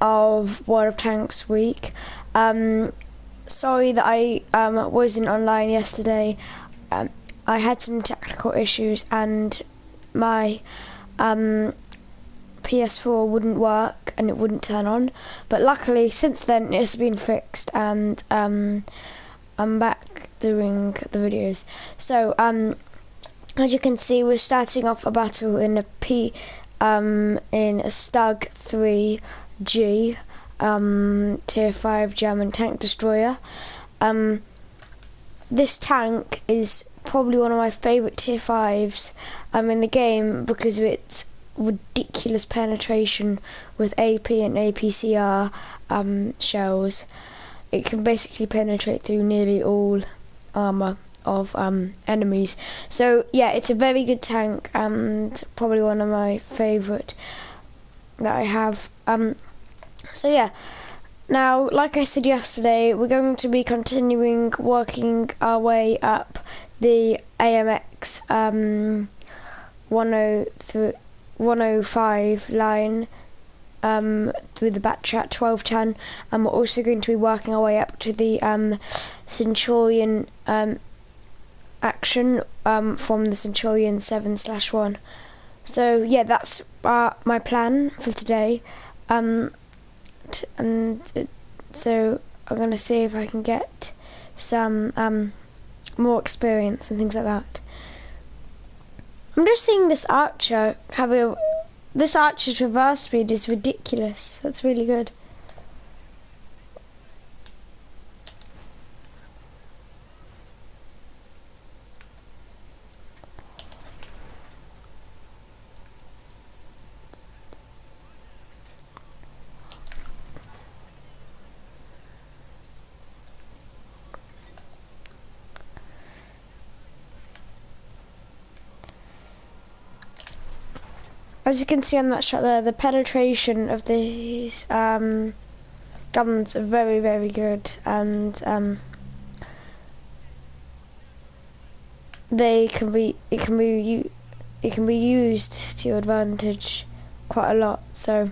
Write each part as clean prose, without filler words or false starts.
of World of Tanks week. Sorry that I wasn't online yesterday. I had some technical issues and my PS4 wouldn't work and it wouldn't turn on, but luckily since then it's been fixed and I'm back doing the videos. So as you can see, we're starting off a battle in a Stug 3G tier 5 German tank destroyer. This tank is probably one of my favourite tier 5s in the game because of its ridiculous penetration with AP and APCR shells. It can basically penetrate through nearly all armour of enemies. So yeah, it's a very good tank and probably one of my favourite that I have. So yeah, now like I said yesterday, we're going to be continuing working our way up the AMX 105 line through the Batchat 1210, and we're also going to be working our way up to the Centurion action from the Centurion 7/1. So yeah, that's my plan for today, so I'm going to see if I can get some more experience and things like that. I'm just seeing this archer this archer's reverse speed is ridiculous. That's really good. As you can see on that shot there, the penetration of these guns are very, very good, and it can be used to your advantage quite a lot. So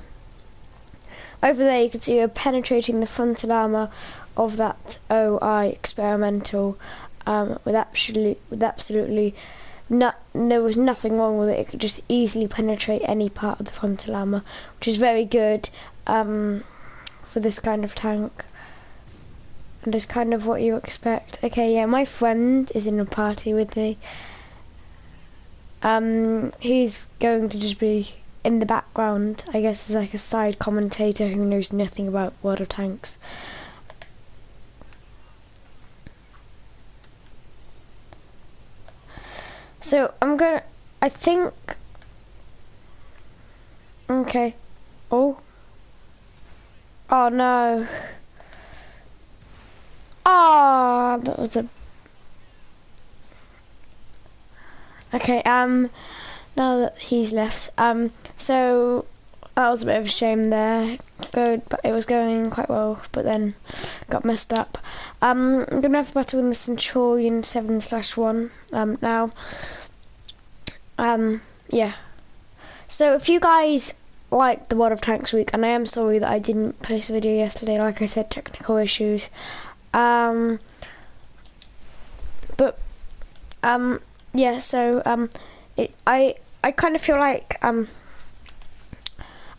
over there you can see we're penetrating the frontal armour of that OI experimental with absolutely there was nothing wrong with it. It could just easily penetrate any part of the frontal armour, which is very good for this kind of tank, and is kind of what you expect. Okay, yeah, my friend is in a party with me. He's going to just be in the background, I guess, as like a side commentator who knows nothing about World of Tanks. So I think, okay, oh no, that was okay, now that he's left, so that was a bit of a shame there. Good, but it was going quite well, but then got messed up. I'm gonna have a battle in the Centurion 7/1 now. Yeah. So if you guys like the World of Tanks week, and I am sorry that I didn't post a video yesterday, like I said, technical issues. Yeah. So I kind of feel like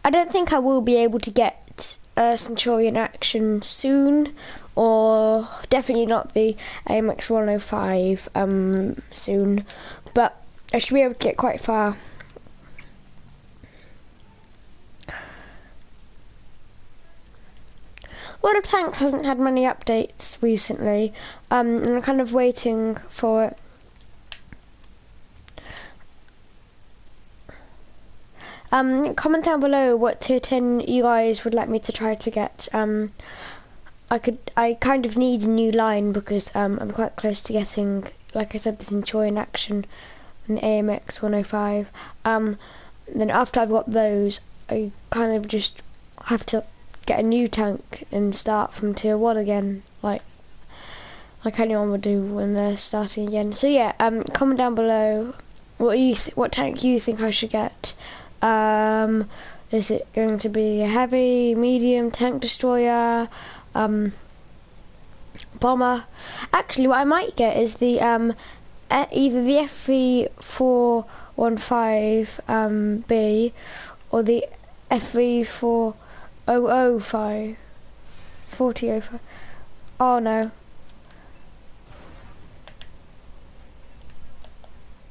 I don't think I will be able to get Centurion action soon, or definitely not the AMX 105 soon, but I should be able to get quite far. World of Tanks hasn't had many updates recently, and I'm kind of waiting for it. Comment down below what tier 10 you guys would like me to try to get. I kind of need a new line because I'm quite close to getting, like I said, the Centurion action and the AMX 105. Then after I've got those, I kind of just have to get a new tank and start from tier 1 again, like anyone would do when they're starting again. So yeah, comment down below what tank you think I should get. Is it going to be a heavy, medium, tank destroyer, bomber? Actually, what I might get is the either the FV415B or the FV4005. 4005. Oh no.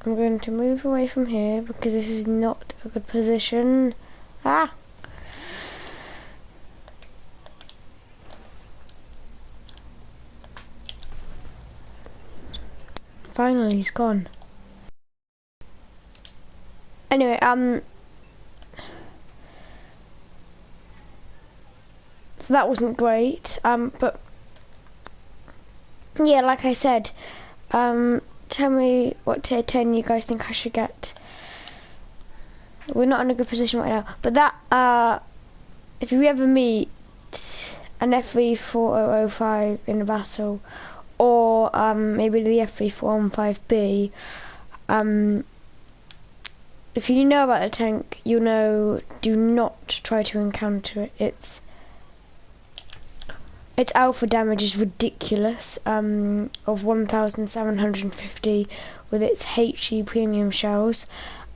I'm going to move away from here because this is not a good position. Ah! Finally, he's gone. Anyway, so that wasn't great, but yeah, like I said, tell me what tier 10 you guys think I should get. We're not in a good position right now, but that, if you ever meet an FV4005 in a battle, or maybe the FV415B, if you know about the tank, you know, do not try to encounter it. Its alpha damage is ridiculous, of 1,750 with its HE premium shells,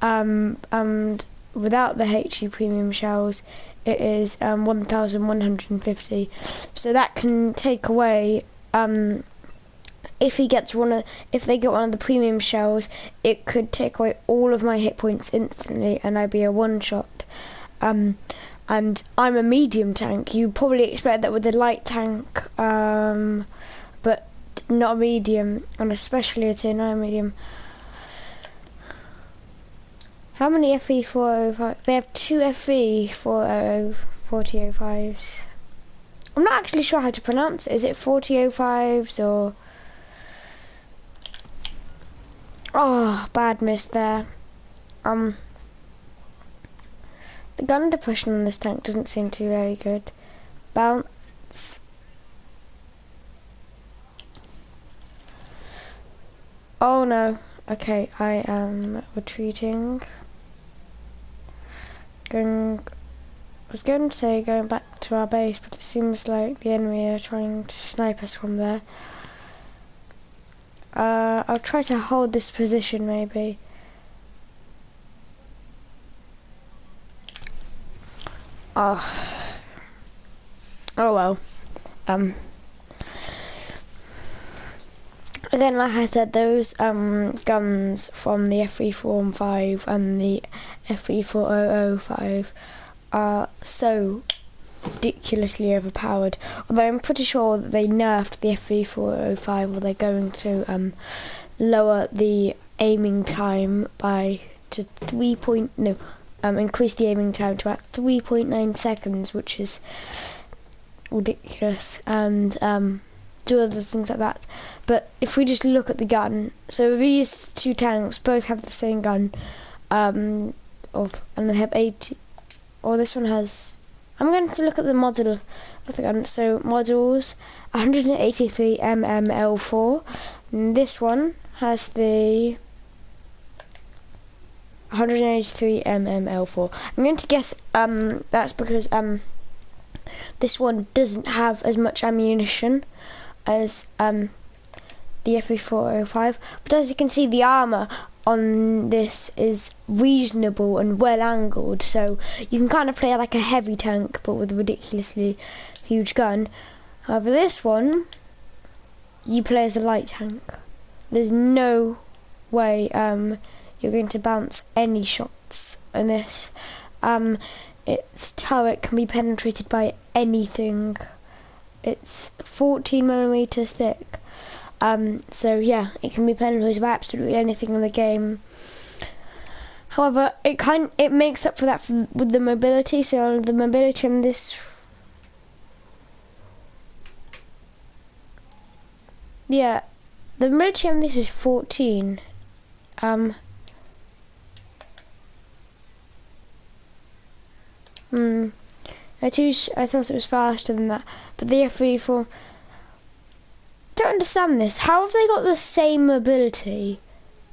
and without the HE premium shells it is 1,150. So that can take away, if they get one of the premium shells, it could take away all of my hit points instantly, and I'd be a one-shot. And I'm a medium tank. You probably expect that with a light tank, but not a medium, and especially a tier 9 medium. How many FV405? They have 2 FV4005s. I'm not actually sure how to pronounce it. Is it 4005s or... Oh, bad miss there. The gun depression on this tank doesn't seem to be very good. Bounce. Oh no. Okay, I am retreating. I was going to say going back to our base, but it seems like the enemy are trying to snipe us from there. I'll try to hold this position maybe. Oh well. Again, like I said, those guns from the FV415 and the FV4005 are so ridiculously overpowered. Although I'm pretty sure that they nerfed the FV405, or they're going to lower the aiming time to increase the aiming time to about 3.9 seconds, which is ridiculous, and do other things like that. But if we just look at the gun, so these two tanks both have the same gun, and they have 80, or this one has, I'm going to look at the model of the gun. So models 183 mmL4, and this one has the 183 mmL4. I'm going to guess that's because this one doesn't have as much ammunition as the FV405, but as you can see, the armor on this is reasonable and well angled, so you can kind of play like a heavy tank but with a ridiculously huge gun. However, this one you play as a light tank. There's no way you're going to bounce any shots in this. Its turret can be penetrated by anything. It's 14mm thick. So yeah, it can be penetrated by absolutely anything in the game. However, it makes up for that with the mobility. So the mobility on this, yeah, the mobility on this is 14. I thought it was faster than that, but the FV4. Don't understand this. How have they got the same mobility?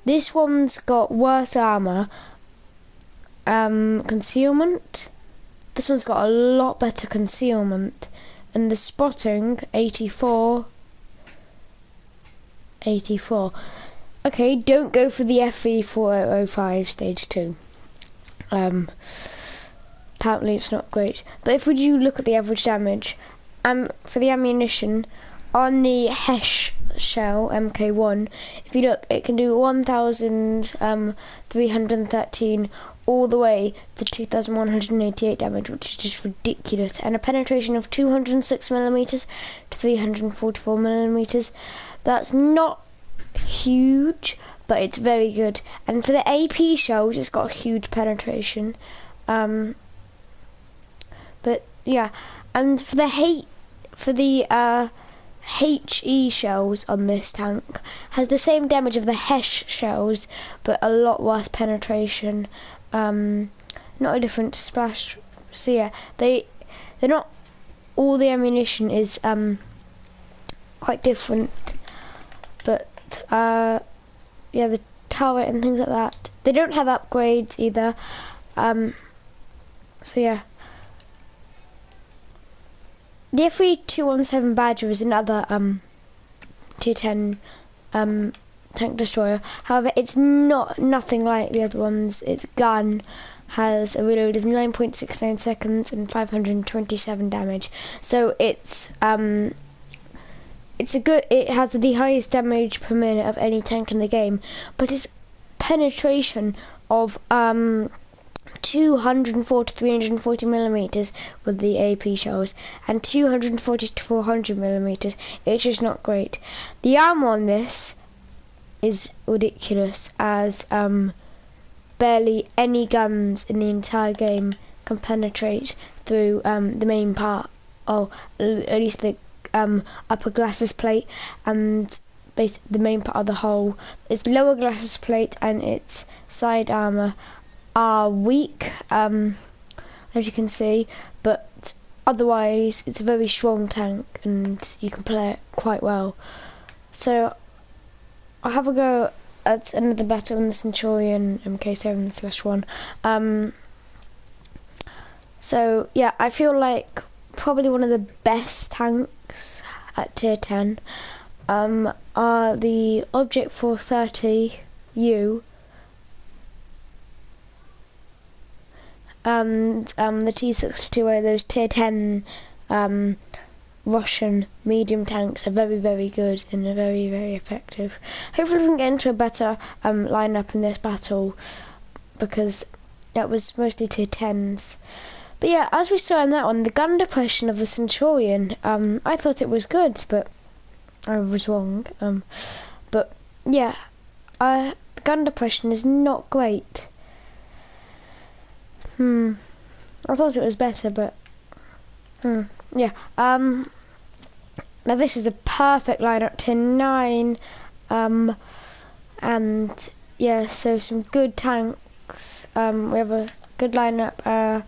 This one's got worse armor, concealment, This one's got a lot better concealment, and the spotting 84. Okay, don't go for the FE4005 stage 2. Apparently it's not great. But if you look at the average damage, for the ammunition on the Hesh shell MK1, if you look, it can do 1,313 all the way to 2,188 damage, which is just ridiculous, and a penetration of 206 millimeters to 344 millimeters. That's not huge, but it's very good. And for the AP shells, it's got a huge penetration. But yeah, and for the HE shells on this tank has the same damage of the Hesh shells, but a lot worse penetration. Not a different splash. So yeah, they're not. All the ammunition is quite different, but yeah, the turret and things like that. They don't have upgrades either. So yeah. The FE217 Badger is another tier 10 tank destroyer. However, it's nothing like the other ones. Its gun has a reload of 9.69 seconds and 527 damage. So it has the highest damage per minute of any tank in the game, but its penetration of 240 to 340 millimeters with the AP shells, and 240 to 400 millimeters. It's just not great. The armor on this is ridiculous, as barely any guns in the entire game can penetrate through the main part, or at least the upper glasses plate, and basically the main part of the hull. Its lower glasses plate and its side armor are weak, as you can see, but otherwise it's a very strong tank and you can play it quite well. So I'll have a go at another battle in the Centurion MK7/1. So yeah, I feel like probably one of the best tanks at tier 10 are the Object 430U and the T-62A. Those tier 10 Russian medium tanks are very, very good and are very, very effective. Hopefully we can get into a better lineup in this battle, because that was mostly tier 10s. But yeah, as we saw in that one, the gun depression of the Centurion, I thought it was good, but I was wrong. But yeah, the gun depression is not great. I thought it was better, but yeah. Now this is a perfect lineup, tier 9, and yeah, so some good tanks. We have a good lineup,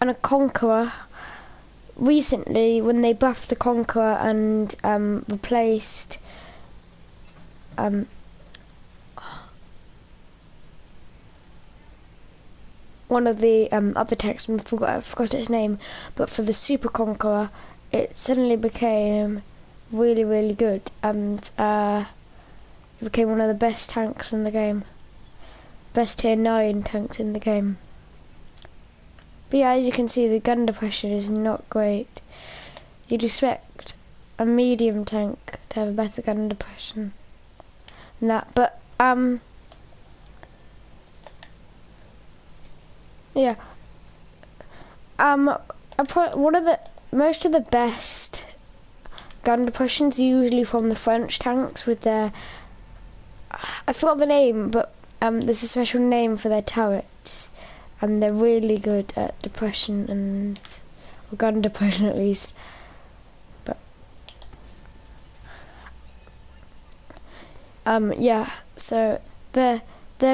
and a Conqueror. Recently, when they buffed the Conqueror and replaced one of the other tanks, I forgot its name, but for the Super Conqueror, it suddenly became really, really good, and it became one of the best tanks in the game, best tier 9 tanks in the game. But yeah, as you can see, the gun depression is not great. You'd expect a medium tank to have a better gun depression than that, but yeah, most of the best gun depressions are usually from the French tanks with their, I forgot the name, but there's a special name for their turrets, and they're really good at depression or gun depression at least. But yeah, so they're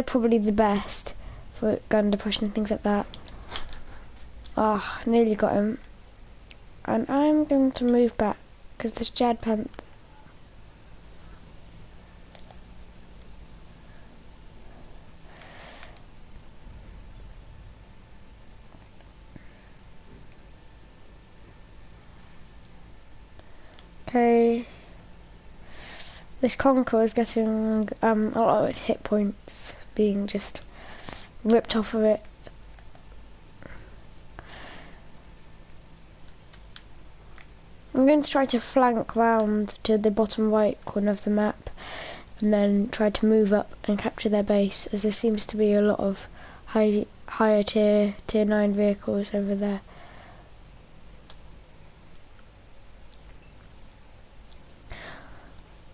probably the best for gun depression and things like that. Ah, nearly got him. And I'm going to move back because this Jad Panther. Okay. This Conqueror is getting a lot of its hit points being just ripped off of it. I'm going to try to flank round to the bottom right corner of the map and then try to move up and capture their base, as there seems to be a lot of higher tier 9 vehicles over there.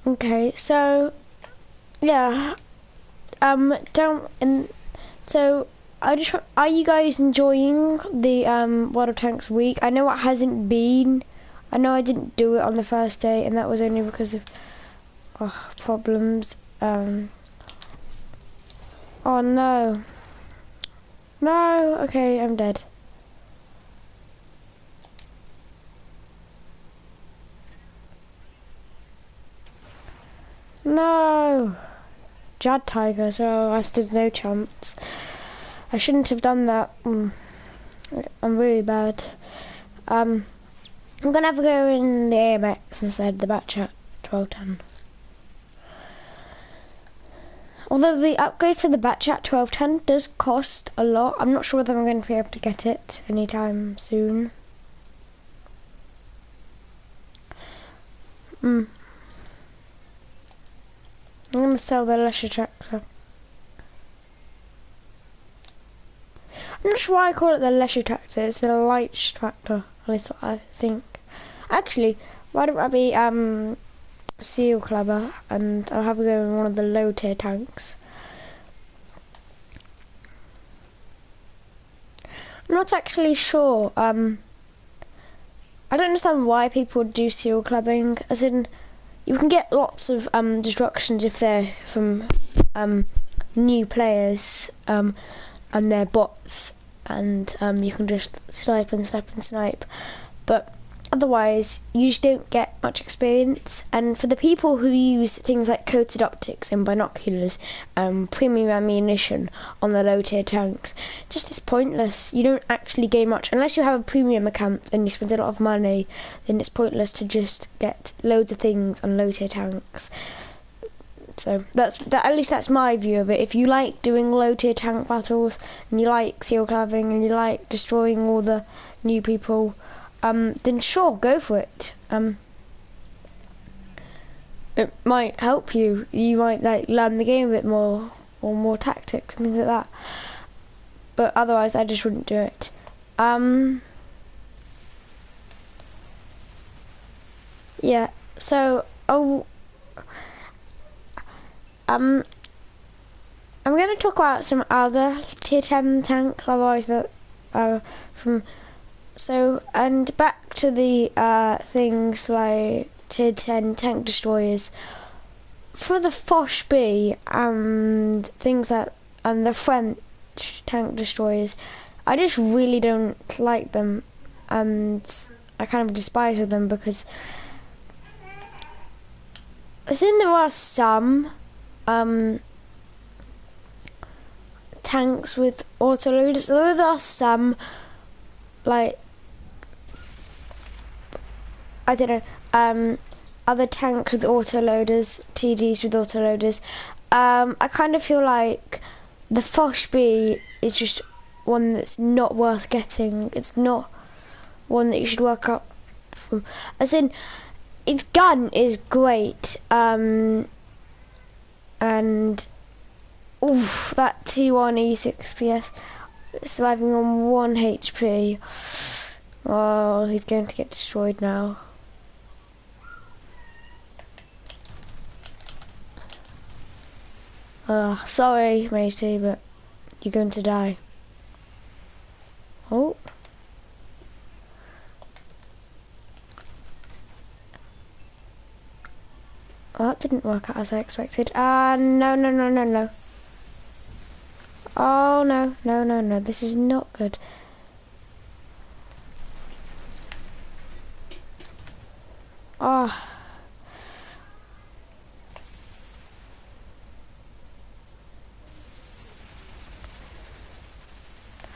Okay, so yeah, so are you guys enjoying the World of Tanks week? I know it hasn't been. I know I didn't do it on the first day, and that was only because of problems. Oh no. No, okay, I'm dead. No! Jad Tiger, so I stood no chance. I shouldn't have done that. I'm really bad. I'm gonna have a go in the AMX instead of the Batchat 1210. Although the upgrade for the Batchat 1210 does cost a lot, I'm not sure whether I'm going to be able to get it anytime soon. I'm going to sell the Leisure Tractor. I'm not sure why I call it the Leisure Tractor, it's the Light Tractor, at least what I think. Actually, why don't I be Seal Clubber and I'll have a go in one of the low tier tanks. I'm not actually sure. I don't understand why people do seal clubbing, as in you can get lots of destructions if they're from new players and they're bots, and you can just snipe and snipe, but otherwise you just don't get much experience. And for the people who use things like coated optics and binoculars, premium ammunition on the low tier tanks, just it's pointless. You don't actually gain much unless you have a premium account and you spend a lot of money. Then it's pointless to just get loads of things on low tier tanks. So at least that's my view of it. If you like doing low tier tank battles and you like seal claving and you like destroying all the new people, then sure, go for it. It might help you. You might like learn the game a bit more, or more tactics and things like that. But otherwise, I just wouldn't do it. Yeah. So, I'm going to talk about some other tier 10 tanks. Otherwise, that from. So, and back to the things like tier 10 tank destroyers. For the Foch B and things like the French tank destroyers, I just really don't like them, and I kind of despise them because as in there are some tanks with autoloaders, though there are some like I don't know, other tanks with autoloaders, TDs with autoloaders. I kind of feel like the Foch B is just one that's not worth getting. It's not one that you should work up from. As in, its gun is great, and oof, that T1 E6 PS surviving on 1 HP. Oh, he's going to get destroyed now. Sorry, matey, but you're going to die. Oh. Oh, that didn't work out as I expected. No. Oh, no. This is not good. Oh.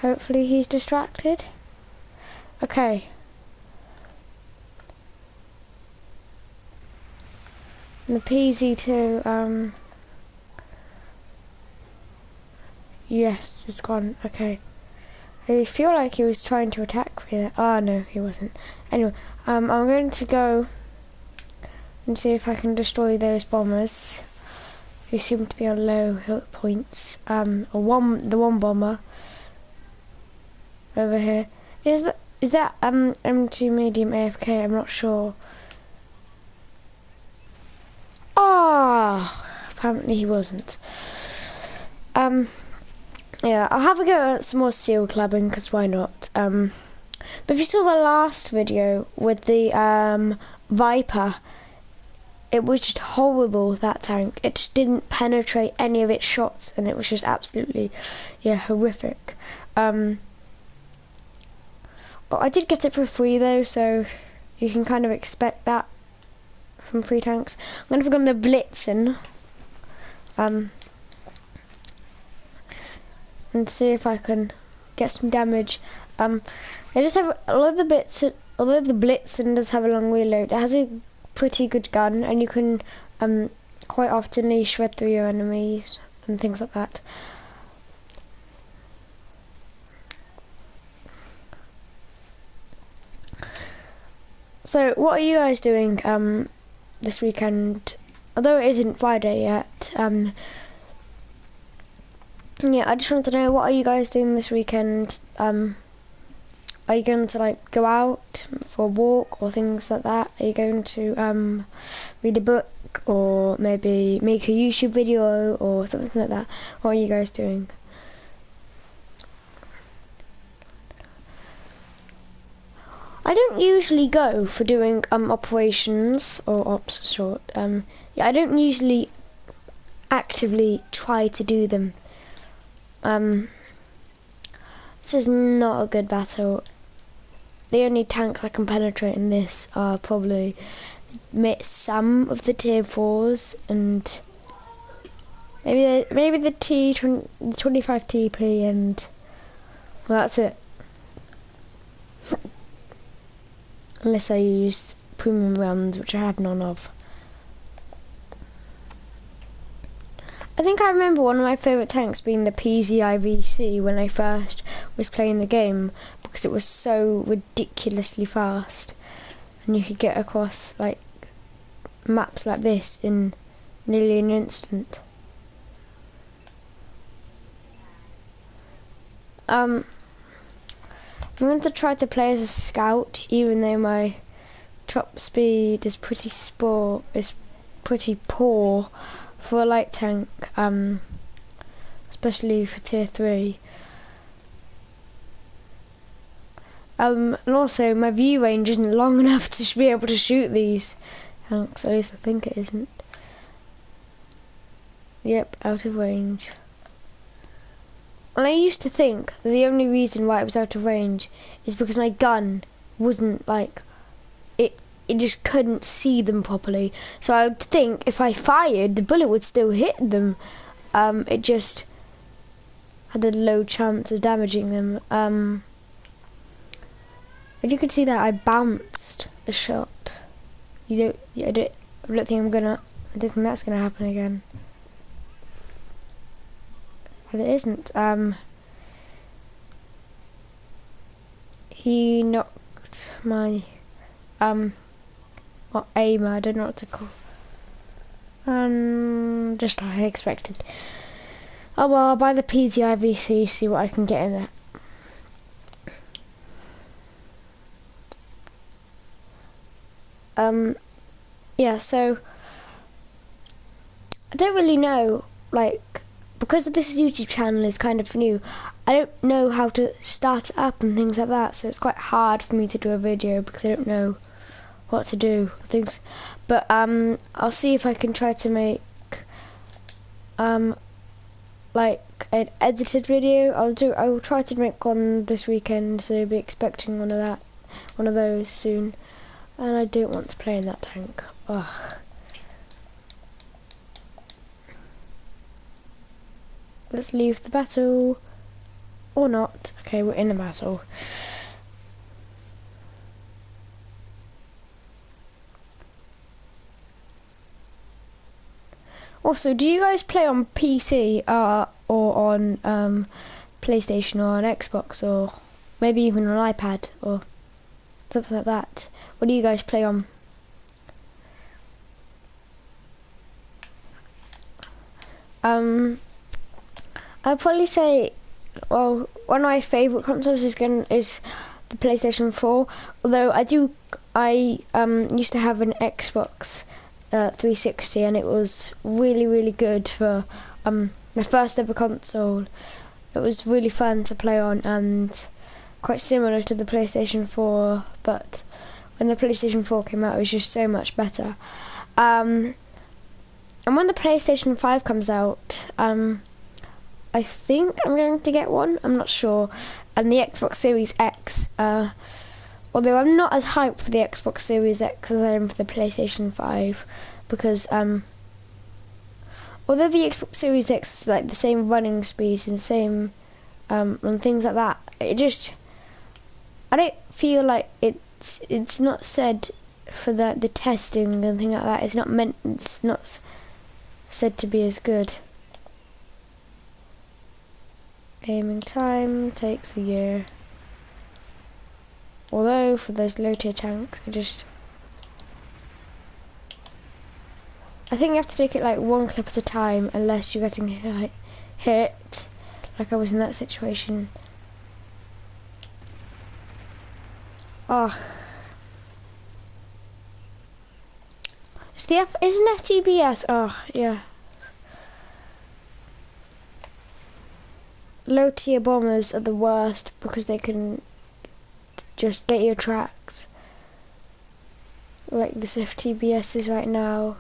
Hopefully he's distracted. Okay. And the PZ2, yes, it's gone. Okay. I feel like he was trying to attack me there. Oh no, he wasn't. Anyway, I'm going to go and see if I can destroy those bombers who seem to be on low hit points. The one bomber over here. Is that M2 medium AFK? I'm not sure. Ah, apparently he wasn't. Yeah, I'll have a go at some more seal clubbing, because why not? But if you saw the last video with the Viper, it was just horrible, that tank. It just didn't penetrate any of its shots, and it was just absolutely, yeah, horrific. Well, I did get it for free though, so you can kind of expect that from free tanks. I'm going to go on the Blitzen. And see if I can get some damage. I just have a lot of the bits. Although the Blitzen does have a long reload, it has a pretty good gun, and you can quite often shred through your enemies and things like that. So, what are you guys doing this weekend? Although it isn't Friday yet. Yeah, I just wanted to know, what are you guys doing this weekend? Are you going to like go out for a walk or things like that? Are you going to read a book or maybe make a YouTube video or something like that? What are you guys doing? I don't usually go for doing operations or ops short. Yeah, I don't usually actively try to do them. This is not a good battle. The only tanks I can penetrate in this are probably some of the tier 4s and maybe the T25 TP, and well, that's it. Unless I use premium rounds, which I have none of. I think I remember one of my favourite tanks being the PZIVC when I first was playing the game, because it was so ridiculously fast and you could get across like maps like this in nearly an instant. I'm going to try to play as a scout, even though my top speed is pretty poor for a light tank, especially for tier 3. And also my view range isn't long enough to be able to shoot these tanks, at least I think it isn't. Yep, out of range. And I used to think that the only reason why it was out of range is because my gun wasn't like, it just couldn't see them properly. So I would think if I fired, the bullet would still hit them. It just had a low chance of damaging them. As you can see that I bounced a shot. I don't think that's gonna happen again. But it isn't. He knocked my aimer, I don't know what to call. Just like I expected. Oh well, I'll buy the PZIVC, see what I can get in there. Yeah, so I don't really know, like, because this YouTube channel is kind of new, I don't know how to start it up and things like that, so it's quite hard for me to do a video because I don't know what to do, things. But I'll see if I can try to make like an edited video. I will try to make one this weekend, so you'll be expecting one of those soon. And I don't want to play in that tank. Ugh. Let's leave the battle. Or not. Okay, we're in the battle. Also, do you guys play on PC or on PlayStation or on Xbox or maybe even on iPad or something like that? What do you guys play on? I'd probably say, well, one of my favourite consoles is the PlayStation 4. Although I used to have an Xbox 360, and it was really good for my first ever console. It was really fun to play on and quite similar to the PlayStation 4, but when the PlayStation 4 came out, it was just so much better. And when the PlayStation 5 comes out, I think I'm going to get one, I'm not sure. And the Xbox Series X, although I'm not as hyped for the Xbox Series X as I am for the PlayStation 5, because although the Xbox Series X is like the same running speeds and same and things like that, I don't feel like it's not said for the testing and things like that. It's not said to be as good. Aiming time takes a year. Although for those low tier tanks, I think you have to take it like one clip at a time, unless you're getting hit, like I was in that situation. Oh, isn't FTBS? Oh yeah. Low tier bombers are the worst because they can just get your tracks, like this FTBS is right now,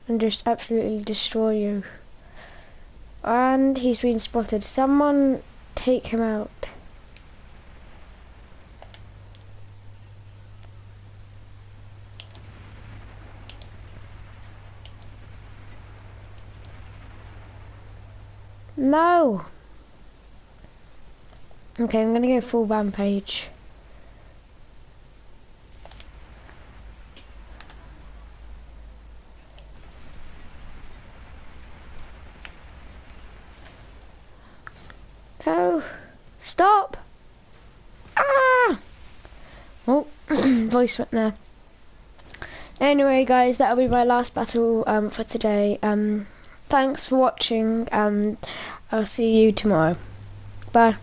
and just absolutely destroy you. And he's been spotted. Someone take him out. No! Okay, I'm gonna go full rampage. No! Stop! Ah! Oh, voice went there. Anyway, guys, that'll be my last battle for today. Thanks for watching, and I'll see you tomorrow. Bye.